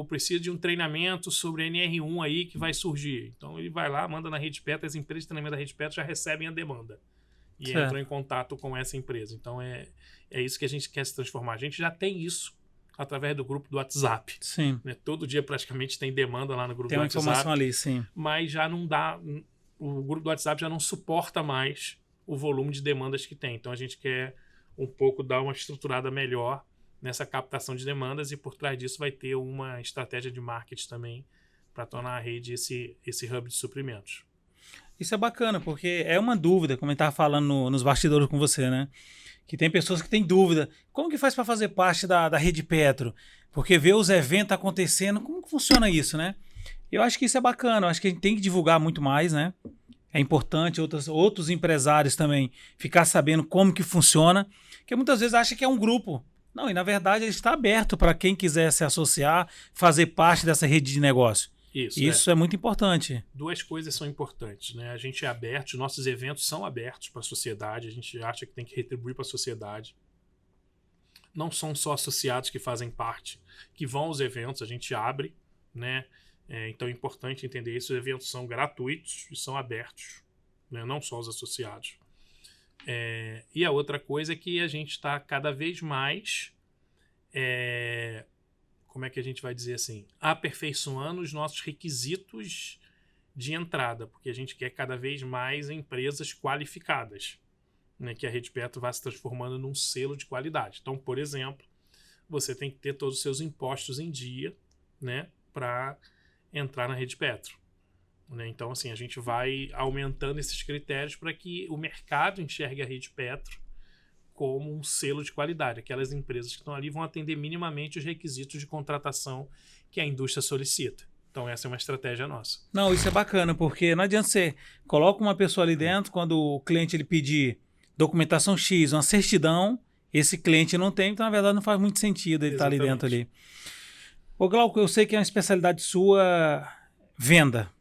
preciso de um treinamento sobre NR1 aí que vai surgir. Então ele vai lá, manda na Rede Petro, as empresas de treinamento da Rede Petro já recebem a demanda e entram em contato com essa empresa. Então é isso que a gente quer se transformar. A gente já tem isso através do grupo do WhatsApp. Sim. Né? Todo dia praticamente tem demanda lá no grupo do WhatsApp. Tem uma informação ali, sim. Mas já não dá, o grupo do WhatsApp já não suporta mais o volume de demandas que tem. Então a gente quer um pouco dar uma estruturada melhor nessa captação de demandas e por trás disso vai ter uma estratégia de marketing também para tornar a rede esse hub de suprimentos. Isso é bacana, porque é uma dúvida, como eu estava falando nos bastidores com você, né? Que tem pessoas que têm dúvida. Como que faz para fazer parte da Rede Petro? Porque vê os eventos acontecendo, como que funciona isso, né? Eu acho que isso é bacana, eu acho que a gente tem que divulgar muito mais, né? É importante outros empresários também ficar sabendo como que funciona, porque muitas vezes acha que é um grupo. Não, e na verdade ele está aberto para quem quiser se associar, fazer parte dessa rede de negócio. Isso é muito importante. Duas coisas são importantes, né? A gente é aberto, os nossos eventos são abertos para a sociedade, a gente acha que tem que retribuir para a sociedade. Não são só associados que fazem parte, que vão aos eventos, a gente abre, né? Então é importante entender isso, os eventos são gratuitos e são abertos, né? Não só os associados. E a outra coisa é que a gente está cada vez mais... como é que a gente vai dizer assim, aperfeiçoando os nossos requisitos de entrada, porque a gente quer cada vez mais empresas qualificadas, né, que a Rede Petro vai se transformando num selo de qualidade. Então, por exemplo, você tem que ter todos os seus impostos em dia, né, para entrar na Rede Petro. Né? Então, assim, a gente vai aumentando esses critérios para que o mercado enxergue a Rede Petro como um selo de qualidade. Aquelas empresas que estão ali vão atender minimamente os requisitos de contratação que a indústria solicita. Então essa é uma estratégia nossa. Não, isso é bacana, porque não adianta você coloca uma pessoa ali dentro, quando o cliente ele pedir documentação X, uma certidão, esse cliente não tem, então na verdade não faz muito sentido ele estar ali dentro ali. Ô Glauco, eu sei que é uma especialidade sua, venda.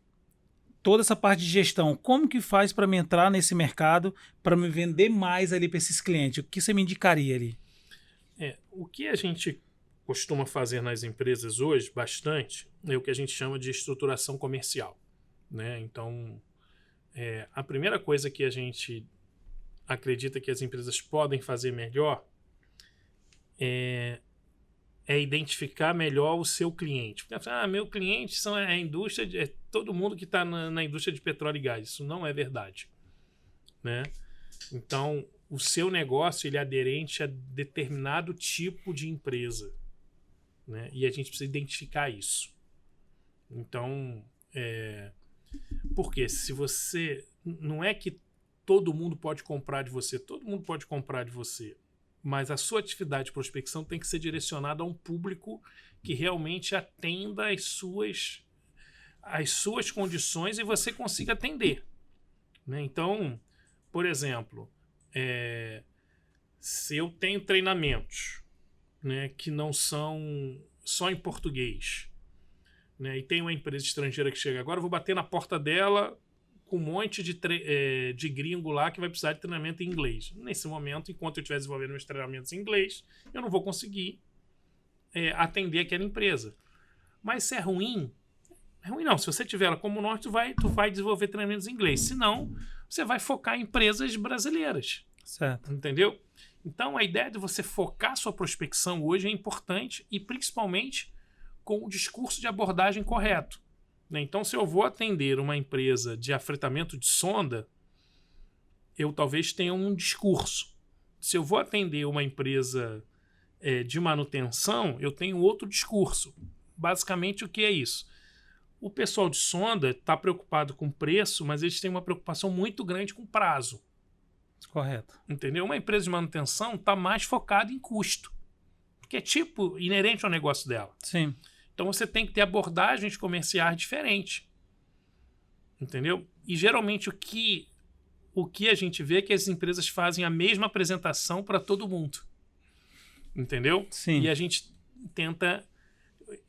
Toda essa parte de gestão, como que faz para me entrar nesse mercado, para me vender mais ali para esses clientes? O que você me indicaria ali? O que a gente costuma fazer nas empresas hoje, bastante, é o que a gente chama de estruturação comercial. Né? Então, a primeira coisa que a gente acredita que as empresas podem fazer melhor é identificar melhor o seu cliente. Porque, meu cliente são a indústria, é todo mundo que está na indústria de petróleo e gás. Isso não é verdade. Né? Então, o seu negócio ele é aderente a determinado tipo de empresa. Né? E a gente precisa identificar isso. Então, porque se você... Não é que todo mundo pode comprar de você. Todo mundo pode comprar de você. Mas a sua atividade de prospecção tem que ser direcionada a um público que realmente atenda às suas condições e você consiga atender. Né? Então, por exemplo, se eu tenho treinamentos, né, que não são só em português, né, e tem uma empresa estrangeira que chega agora, eu vou bater na porta dela com um monte de gringo lá que vai precisar de treinamento em inglês. Nesse momento, enquanto eu estiver desenvolvendo meus treinamentos em inglês, eu não vou conseguir atender aquela empresa. Mas se é ruim não. Se você tiver ela como norte, tu vai desenvolver treinamentos em inglês. Se não, você vai focar em empresas brasileiras. Certo. Entendeu? Então, a ideia de você focar sua prospecção hoje é importante e principalmente com o discurso de abordagem correto. Então, se eu vou atender uma empresa de afretamento de sonda, eu talvez tenha um discurso. Se eu vou atender uma empresa de manutenção, eu tenho outro discurso. Basicamente, o que é isso? O pessoal de sonda está preocupado com preço, mas eles têm uma preocupação muito grande com prazo. Correto. Entendeu? Uma empresa de manutenção está mais focada em custo, que é inerente ao negócio dela. Sim. Então você tem que ter abordagens comerciais diferentes. Entendeu? E geralmente o que a gente vê é que as empresas fazem a mesma apresentação para todo mundo. Entendeu? Sim. E a gente tenta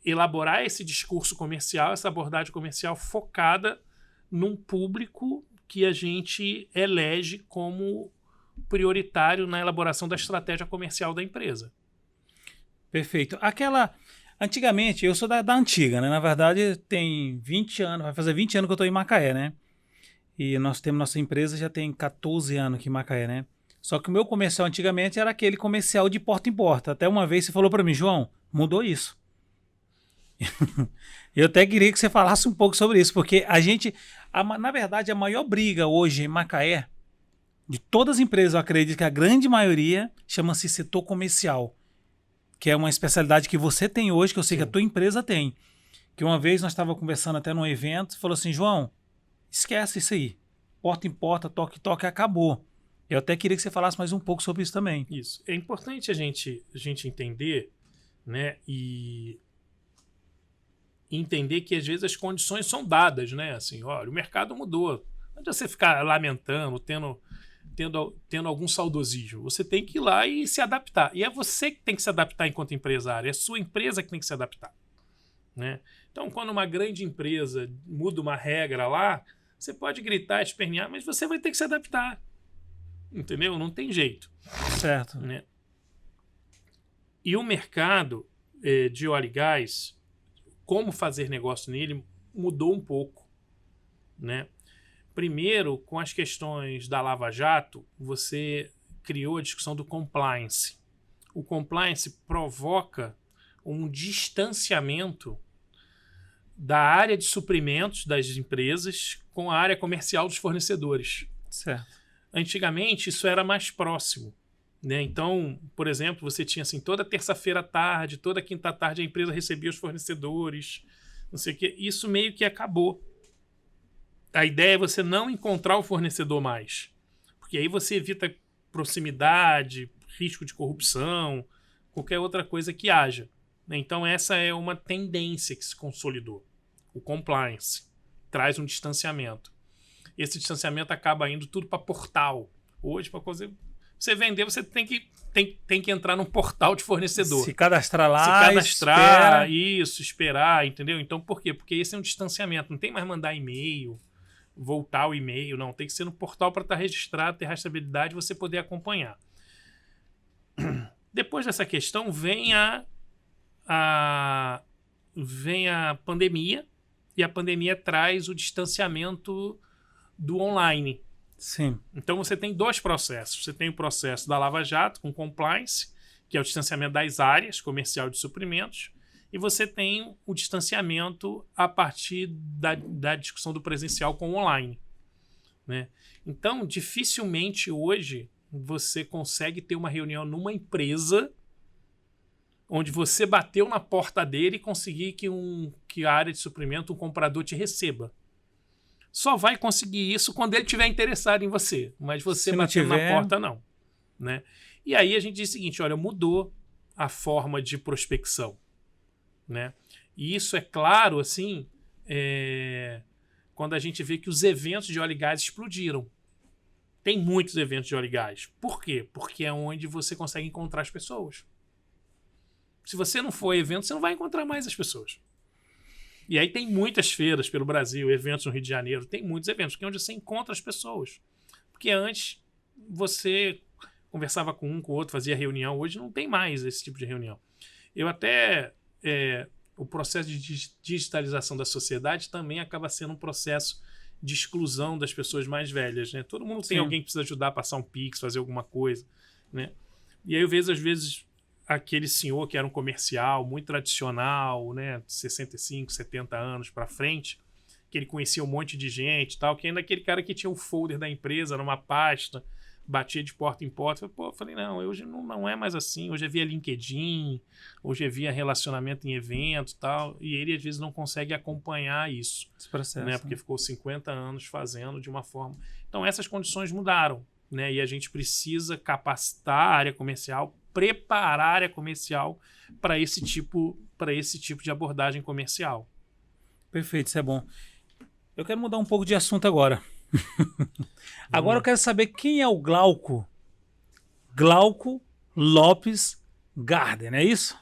elaborar esse discurso comercial, essa abordagem comercial focada num público que a gente elege como prioritário na elaboração da estratégia comercial da empresa. Perfeito. Antigamente, eu sou da antiga, né? Na verdade, tem 20 anos, vai fazer 20 anos que eu estou em Macaé, né? E nós temos nossa empresa, já tem 14 anos aqui em Macaé, né? Só que o meu comercial antigamente era aquele comercial de porta em porta. Até uma vez você falou para mim, João, mudou isso. Eu até queria que você falasse um pouco sobre isso, porque Na verdade, a maior briga hoje em Macaé, de todas as empresas, eu acredito que a grande maioria chama-se setor comercial, que é uma especialidade que você tem hoje, que eu sei que a tua empresa tem. Que uma vez nós estávamos conversando até num evento, falou assim, João, esquece isso aí. Porta em porta, toque em toque, acabou. Eu até queria que você falasse mais um pouco sobre isso também. Isso. É importante a gente entender, né, e entender que às vezes as condições são dadas, né? Assim, olha, o mercado mudou. Não adianta você ficar lamentando, tendo algum saudosismo. Você tem que ir lá e se adaptar. E é você que tem que se adaptar enquanto empresário. É a sua empresa que tem que se adaptar, né? Então, quando uma grande empresa muda uma regra lá, você pode gritar, espernear, mas você vai ter que se adaptar. Entendeu? Não tem jeito. Certo. Né? E o mercado de óleo e gás, como fazer negócio nele, mudou um pouco, né? Primeiro, com as questões da Lava Jato, você criou a discussão do compliance. O compliance provoca um distanciamento da área de suprimentos das empresas com a área comercial dos fornecedores. Certo. Antigamente, isso era mais próximo, né? Então, por exemplo, você tinha assim, toda terça-feira à tarde, toda quinta à tarde a empresa recebia os fornecedores, não sei o quê. Isso meio que acabou. A ideia é você não encontrar o fornecedor mais, porque aí você evita proximidade, risco de corrupção, qualquer outra coisa que haja. Então essa é uma tendência que se consolidou. O compliance traz um distanciamento. Esse distanciamento acaba indo tudo para portal. Hoje, para você vender, você tem que entrar num portal de fornecedor. Se cadastrar lá, se cadastrar, esperar, entendeu? Então por quê? Porque esse é um distanciamento. Não tem mais mandar e-mail, voltar o e-mail, não. Tem que ser no portal para estar registrado, ter rastreabilidade e você poder acompanhar. Depois dessa questão vem a pandemia, e a pandemia traz o distanciamento do online. Sim. Então você tem dois processos. Você tem o processo da Lava Jato com compliance, que é o distanciamento das áreas comercial de suprimentos, e você tem o distanciamento a partir da discussão do presencial com o online, né? Então, dificilmente hoje você consegue ter uma reunião numa empresa onde você bateu na porta dele e conseguir que a área de suprimento, um comprador, te receba. Só vai conseguir isso quando ele estiver interessado em você, mas você batendo na porta, não, né? E aí a gente diz o seguinte, olha, mudou a forma de prospecção, né? E isso é claro, assim, quando a gente vê que os eventos de óleo e gás explodiram. Tem muitos eventos de óleo e gás. Por quê? Porque é onde você consegue encontrar as pessoas. Se você não for a evento, você não vai encontrar mais as pessoas. E aí tem muitas feiras pelo Brasil, eventos no Rio de Janeiro, tem muitos eventos, que é onde você encontra as pessoas. Porque antes você conversava com um, com o outro, fazia reunião. Hoje não tem mais esse tipo de reunião. Eu até... o processo de digitalização da sociedade também acaba sendo um processo de exclusão das pessoas mais velhas, né? Todo mundo tem alguém que precisa ajudar a passar um Pix, fazer alguma coisa, né? E aí eu vejo, às vezes, aquele senhor que era um comercial muito tradicional, né? 65, 70 anos para frente, que ele conhecia um monte de gente e tal, que ainda aquele cara que tinha um folder da empresa numa pasta, batia de porta em porta. Eu falei, não, hoje não é mais assim. Hoje é via LinkedIn, hoje é via relacionamento em evento e tal. E ele, às vezes, não consegue acompanhar isso. Esse processo, né? Porque ficou 50 anos fazendo de uma forma... Então, essas condições mudaram, né? E a gente precisa capacitar a área comercial, preparar a área comercial para esse tipo de abordagem comercial. Perfeito, isso é bom. Eu quero mudar um pouco de assunto agora. Agora eu quero saber quem é o Glauco. Glauco Lopes Garden, é isso?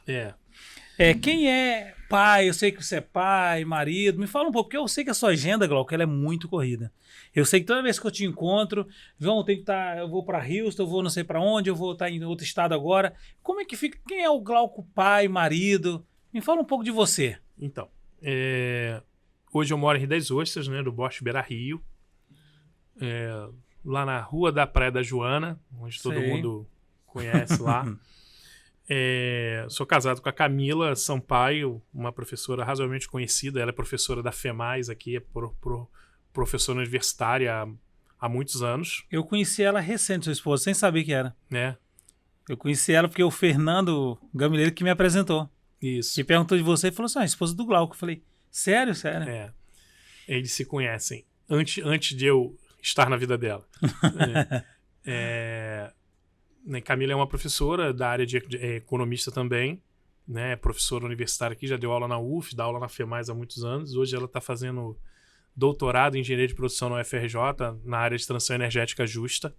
Quem é pai? Eu sei que você é pai, marido. Me fala um pouco, porque eu sei que a sua agenda, Glauco, ela é muito corrida. Eu sei que toda vez que eu te encontro, João, eu vou para Houston, eu vou não sei para onde, eu vou estar em outro estado agora. Como é que fica? Quem é o Glauco pai, marido? Me fala um pouco de você. Então, hoje eu moro em Rio das Ostras, né, do Bosque Beira Rio. Lá na Rua da Praia da Joana, onde todo mundo conhece lá. Sou casado com a Camila Sampaio, uma professora razoavelmente conhecida. Ela é professora da FEMAIS aqui, professora universitária há muitos anos. Eu conheci ela recente, sua esposa, sem saber que era. Né? Eu conheci ela porque o Fernando Gamileiro que me apresentou. Isso. E perguntou de você e falou assim, esposa do Glauco. Eu falei, sério? Sério? Eles se conhecem antes de eu estar na vida dela. Camila é uma professora da área de economista também, né? Professora universitária aqui, já deu aula na UF, dá aula na FEMAIS há muitos anos. Hoje ela está fazendo doutorado em engenharia de produção na UFRJ, na área de transição energética justa.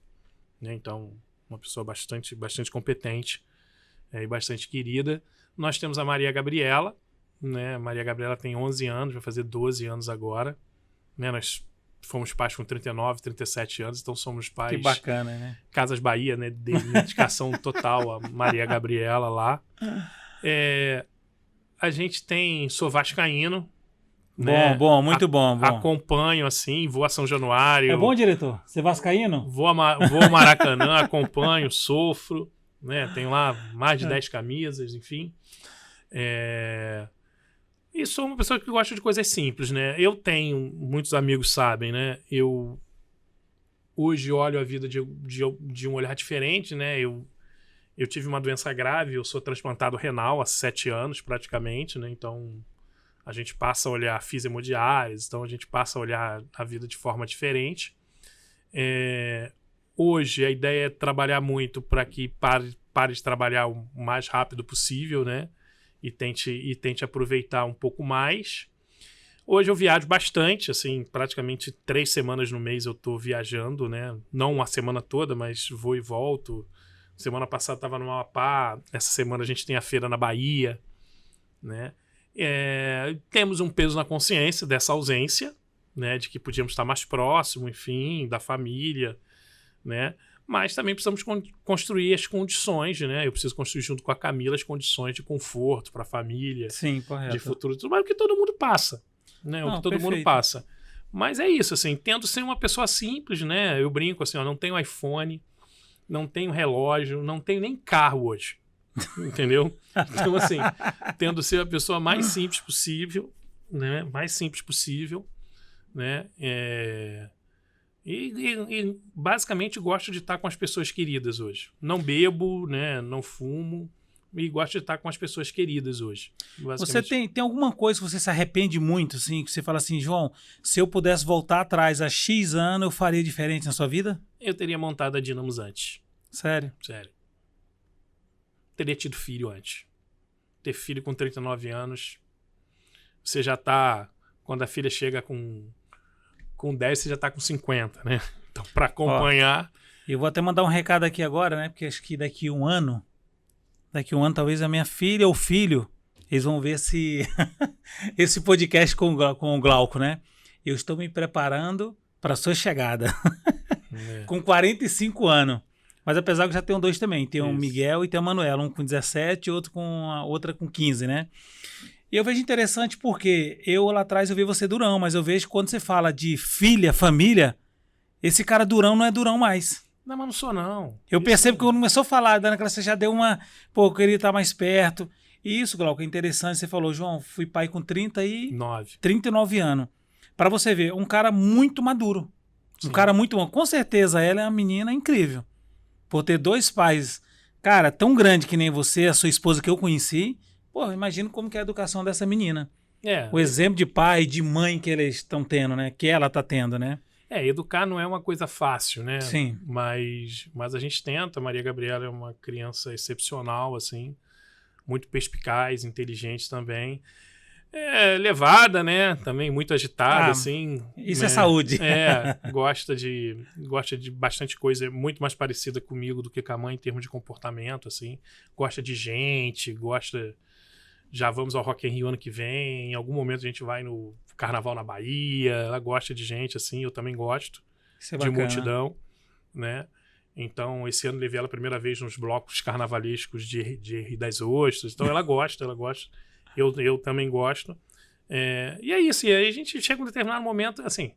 Né? Então, uma pessoa bastante competente e bastante querida. Nós temos a Maria Gabriela, né? Maria Gabriela tem 11 anos, vai fazer 12 anos agora. Né? Nós fomos pais com 39, 37 anos, então somos pais... Que bacana, né? Casas Bahia, né? Dedicação total a Maria Gabriela lá. A gente sou vascaíno. Né? Bom, muito bom. Acompanho, assim, vou a São Januário. É bom, diretor? Você é vascaíno? Vou ao Maracanã, acompanho, sofro. Né? Tenho lá mais de 10 camisas, enfim. E sou uma pessoa que gosta de coisas simples, né? Eu tenho, muitos amigos sabem, né? Eu hoje olho a vida de um olhar diferente, né? Eu tive uma doença grave, eu sou transplantado renal há 7 anos, praticamente, né? Então, a gente passa a olhar fisiomodiais, então a gente passa a olhar a vida de forma diferente. Hoje, a ideia é trabalhar muito para que pare de trabalhar o mais rápido possível, né? E tente aproveitar um pouco mais. Hoje eu viajo bastante, assim, praticamente 3 semanas no mês eu tô viajando, né? Não a semana toda, mas vou e volto. Semana passada estava no Amapá, essa semana a gente tem a feira na Bahia, né? Temos um peso na consciência dessa ausência, né? De que podíamos estar mais próximo, enfim, da família, né? Mas também precisamos construir as condições, né? Eu preciso construir junto com a Camila as condições de conforto para a família. Sim, correto. De futuro, tudo mais, o que todo mundo passa, né? O que todo mundo passa. Mas é isso, assim, tendo ser uma pessoa simples, né? Eu brinco assim, não tenho iPhone, não tenho relógio, não tenho nem carro hoje, entendeu? Então, assim, tendo ser a pessoa mais simples possível, né? Mais simples possível, né? E basicamente gosto de estar com as pessoas queridas hoje. Não bebo, né? Não fumo. E gosto de estar com as pessoas queridas hoje. Você tem alguma coisa que você se arrepende muito, assim, que você fala assim, João, se eu pudesse voltar atrás há X anos, eu faria diferente na sua vida? Eu teria montado a Dynamos antes. Sério? Sério. Teria tido filho antes. Ter filho com 39 anos. Você já tá... Quando a filha chega com 10, você já tá com 50, né? Então, para acompanhar... Eu vou até mandar um recado aqui agora, né? Porque acho que daqui um ano, talvez a minha filha ou filho, eles vão ver esse podcast com o Glauco, né? Eu estou me preparando para a sua chegada. Com 45 anos. Mas apesar que já tenho 2 também. Tem o Miguel e tem a Manuela. Um com 17 e outro com a outra com 15, né? E eu vejo interessante porque lá atrás eu vi você durão, mas eu vejo que quando você fala de filha, família, esse cara durão não é durão mais. Não, mas não sou, não. Eu percebo que quando começou a falar, Dana, que você já deu uma... Pô, eu queria estar mais perto. E isso, Glauco, é interessante. Você falou, João, fui pai com 39 anos. Pra você ver, um cara muito maduro. Sim. Um cara muito bom. Com certeza, ela é uma menina incrível. Por ter 2 pais, cara, tão grande que nem você, a sua esposa que eu conheci... Pô, imagino como que é a educação dessa menina. O exemplo de pai e de mãe que eles estão tendo, né? Que ela tá tendo, né? Educar não é uma coisa fácil, né? Sim. Mas a gente tenta. A Maria Gabriela é uma criança excepcional, assim. Muito perspicaz, inteligente também. Levada, né? Também muito agitada, assim. Isso é saúde. Gosta de bastante coisa, muito mais parecida comigo do que com a mãe em termos de comportamento, assim. Gosta de gente, já vamos ao Rock in Rio ano que vem, em algum momento a gente vai no Carnaval na Bahia, ela gosta de gente, assim, eu também gosto. Isso é de bacana. multidão, né? Então, esse ano levei ela a primeira vez nos blocos carnavalescos de Rio das Ostras, então ela gosta, eu também gosto. E é isso, e aí a gente chega em um determinado momento, assim,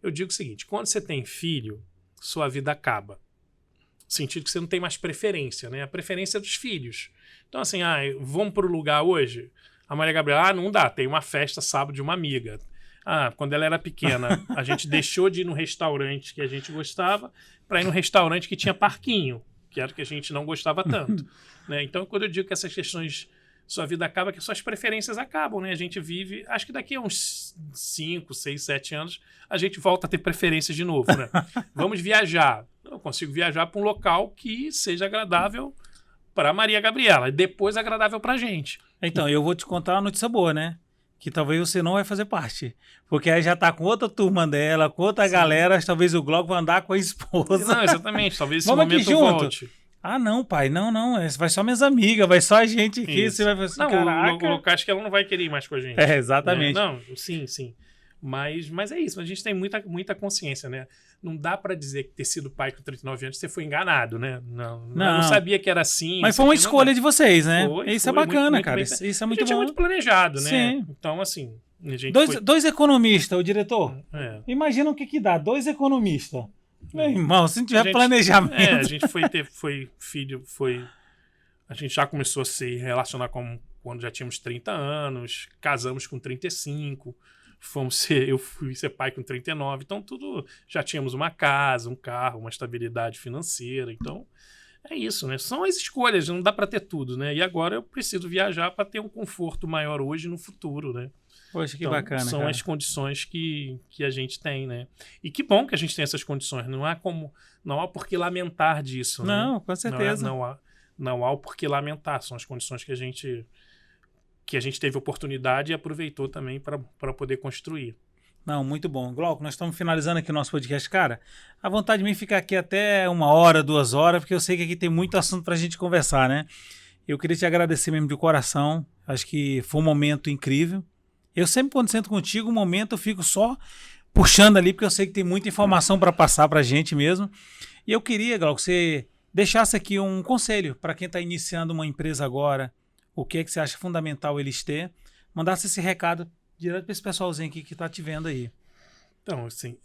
eu digo o seguinte, quando você tem filho, sua vida acaba. No sentido que você não tem mais preferência, né? A preferência é dos filhos. Então, assim, vamos para o lugar hoje? A Maria Gabriela, não dá, tem uma festa sábado de uma amiga. Quando ela era pequena, a gente deixou de ir no restaurante que a gente gostava para ir no restaurante que tinha parquinho, que era o que a gente não gostava tanto. Né? Então, quando eu digo que essas questões, sua vida acaba, que suas preferências acabam, né? A gente vive, acho que daqui a uns 5, 6, 7 anos, a gente volta a ter preferências de novo, né? Vamos viajar. Eu consigo viajar para um local que seja agradável para Maria Gabriela, e depois agradável para a gente. Então, eu vou te contar uma notícia boa, né? Que talvez você não vai fazer parte. Porque aí já tá com outra turma dela, com outra galera, talvez o Glauco vai andar com a esposa. Não, exatamente, talvez esse Vamos aqui momento junto? volte. Ah, não, pai, não. Vai só minhas amigas, vai só a gente aqui. Isso. Você vai falar assim, Não, caraca. o Lucas, acho que ela não vai querer ir mais com a gente. Exatamente. Né? Não, sim. Mas é isso, a gente tem muita consciência, né? Não dá pra dizer que ter sido pai com 39 anos você foi enganado, né? Não sabia que era assim. Mas foi uma escolha de vocês, né? Isso é bacana, muito cara. bem, Isso é muito a gente bom. é muito planejado, né? Sim. Então, assim, a gente dois economistas, o diretor. É. Imagina o que dá, 2 economistas. Meu irmão, se não tiver planejamento... a gente foi filho, a gente já começou a se relacionar quando já tínhamos 30 anos, casamos com 35, eu fui ser pai com 39, então tudo, já tínhamos uma casa, um carro, uma estabilidade financeira, então é isso, né? São as escolhas, não dá para ter tudo, né? E agora eu preciso viajar para ter um conforto maior hoje e no futuro, né? Poxa, que então, bacana, são cara. As condições que a gente tem, né? E que bom que a gente tem essas condições, não há por que lamentar disso, né? Não, com certeza. Não há o por que lamentar, são as condições que a gente teve oportunidade e aproveitou também para poder construir. Não, muito bom. Glauco, nós estamos finalizando aqui o nosso podcast. Cara, a vontade de mim ficar aqui até 1 hora, 2 horas, porque eu sei que aqui tem muito assunto para a gente conversar, né? Eu queria te agradecer mesmo de coração. Acho que foi um momento incrível. Eu sempre, quando sento contigo, um momento eu fico só puxando ali, porque eu sei que tem muita informação para passar para a gente mesmo. E eu queria, Glauco, que você deixasse aqui um conselho para quem está iniciando uma empresa agora, o que é que você acha fundamental eles ter, mandasse esse recado direto para esse pessoalzinho aqui que está te vendo aí. Então, assim,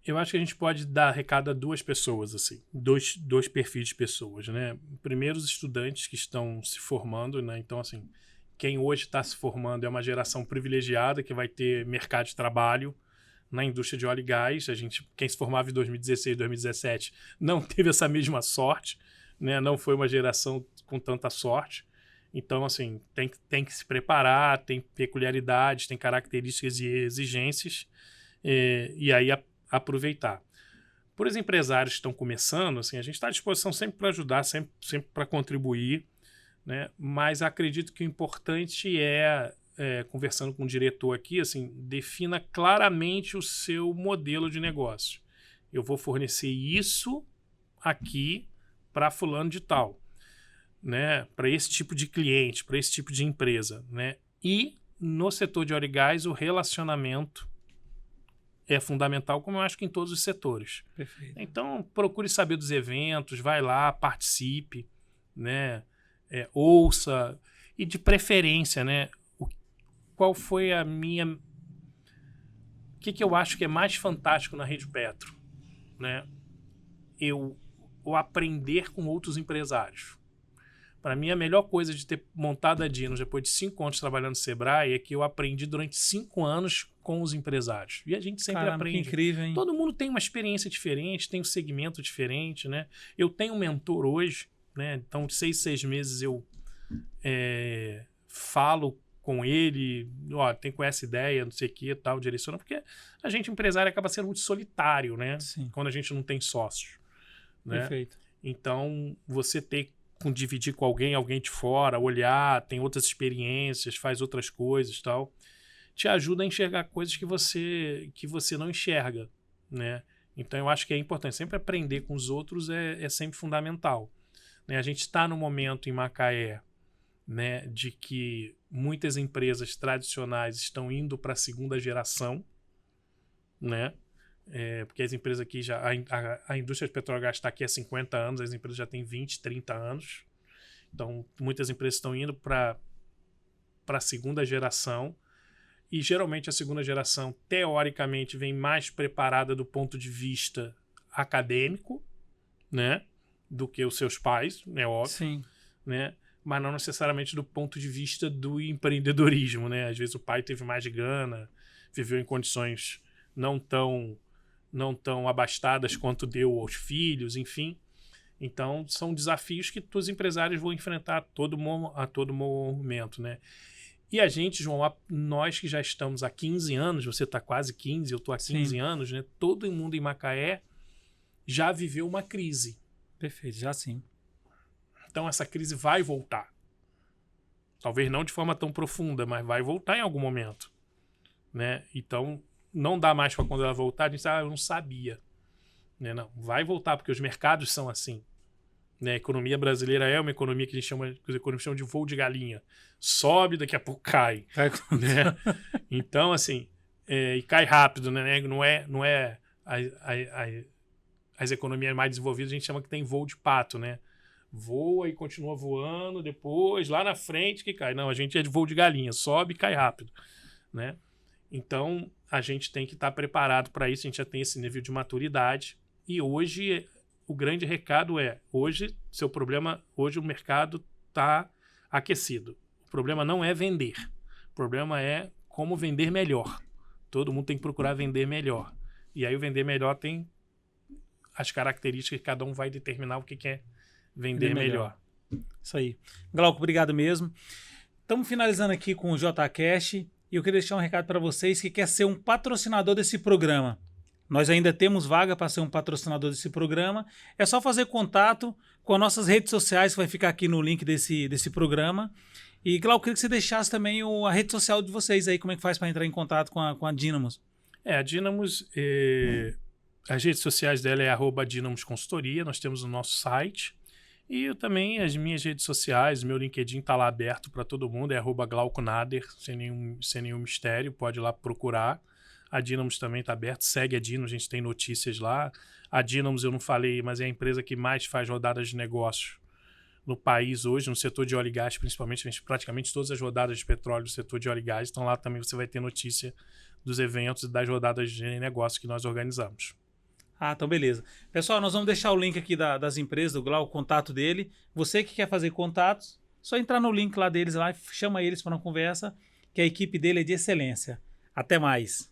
eu acho que a gente pode dar recado a 2 pessoas, assim, dois perfis de pessoas, né? Primeiro, os estudantes que estão se formando, né? Então, assim, quem hoje está se formando é uma geração privilegiada que vai ter mercado de trabalho na indústria de óleo e gás. Quem se formava em 2016, 2017 não teve essa mesma sorte, né? Não foi uma geração com tanta sorte. Então, assim, tem que se preparar, tem peculiaridades, tem características e exigências, e aí aproveitar. Por os empresários que estão começando, assim, a gente está à disposição sempre para ajudar, sempre para contribuir, né? Mas acredito que o importante conversando com o diretor aqui, assim, defina claramente o seu modelo de negócio. Eu vou fornecer isso aqui para fulano de tal, né? Para esse tipo de cliente, para esse tipo de empresa, né? E no setor de óleo e gás, o relacionamento é fundamental, como eu acho que em todos os setores. Perfeito. Então, procure saber dos eventos, vai lá, participe, né? Ouça, e de preferência, né? Qual foi a minha... O que eu acho que é mais fantástico na Rede Petro, né? O aprender com outros empresários. Para mim, a melhor coisa de ter montado a Dinos depois de 5 anos trabalhando no Sebrae é que eu aprendi durante 5 anos com os empresários. E a gente sempre aprende. Que incrível, hein? Todo mundo tem uma experiência diferente, tem um segmento diferente, né? Eu tenho um mentor hoje, né? Então, de 6 meses eu falo com ele, tem com essa ideia, não sei o que, tal, direciona, porque a gente, empresário, acaba sendo muito solitário, né? Sim. Quando a gente não tem sócios. Né? Perfeito. Então, você dividir com alguém de fora, olhar, tem outras experiências, faz outras coisas, tal, te ajuda a enxergar coisas que você não enxerga, né? Então eu acho que é importante, sempre aprender com os outros é sempre fundamental, né? A gente está no momento em Macaé, né, de que muitas empresas tradicionais estão indo para a segunda geração, né? Porque as empresas aqui a indústria de petróleo e gás está aqui há 50 anos, as empresas já têm 20, 30 anos. Então, muitas empresas estão indo para a segunda geração. E, geralmente, a segunda geração, teoricamente, vem mais preparada do ponto de vista acadêmico, né? Do que os seus pais, é óbvio. Sim. Né? Mas não necessariamente do ponto de vista do empreendedorismo, né? Às vezes o pai teve mais gana, viveu em condições não tão abastadas quanto deu aos filhos, enfim. Então, são desafios que os empresários vão enfrentar a todo momento, né? E a gente, João, nós que já estamos há 15 anos, você está quase 15, eu estou há 15 Sim. anos, né? Todo mundo em Macaé já viveu uma crise. Perfeito, já sim. Então, essa crise vai voltar. Talvez não de forma tão profunda, mas vai voltar em algum momento, né? Então, não dá mais para quando ela voltar, a gente eu não sabia. Né? Não, vai voltar, porque os mercados são assim. Né? A economia brasileira é uma economia que que os economistas chamam de voo de galinha. Sobe, daqui a pouco cai. Né? Então, assim, e cai rápido, né? Não é as economias mais desenvolvidas, a gente chama que tem voo de pato, né? Voa e continua voando, depois, lá na frente que cai. Não, a gente é de voo de galinha, sobe e cai rápido. Né? Então, a gente tem que estar preparado para isso, a gente já tem esse nível de maturidade. E hoje, o grande recado é, hoje o mercado está aquecido. O problema não é vender, o problema é como vender melhor. Todo mundo tem que procurar vender melhor. E aí o vender melhor tem as características que cada um vai determinar o que é vender melhor. Isso aí. Glauco, obrigado mesmo. Estamos finalizando aqui com o JCast e eu queria deixar um recado para vocês que quer ser um patrocinador desse programa. Nós ainda temos vaga para ser um patrocinador desse programa. É só fazer contato com as nossas redes sociais, que vai ficar aqui no link desse programa. E, Glauco, queria que você deixasse também a rede social de vocês aí, como é que faz para entrar em contato com a Dynamos. A Dynamos, as redes sociais dela é @Dynamos Consultoria, nós temos o nosso site. E também as minhas redes sociais, meu LinkedIn está lá aberto para todo mundo, é @GlaucoNader, sem nenhum mistério, pode ir lá procurar. A Dynamos também está aberta, segue a Dynamos, a gente tem notícias lá. A Dynamos, eu não falei, mas é a empresa que mais faz rodadas de negócios no país hoje, no setor de óleo e gás, principalmente. Praticamente todas as rodadas de petróleo do setor de óleo e gás estão lá também. Você vai ter notícia dos eventos e das rodadas de negócio que nós organizamos. Então beleza. Pessoal, nós vamos deixar o link aqui das empresas, do Glauco, o contato dele. Você que quer fazer contatos, só entrar no link lá deles, lá, chama eles para uma conversa, que a equipe dele é de excelência. Até mais.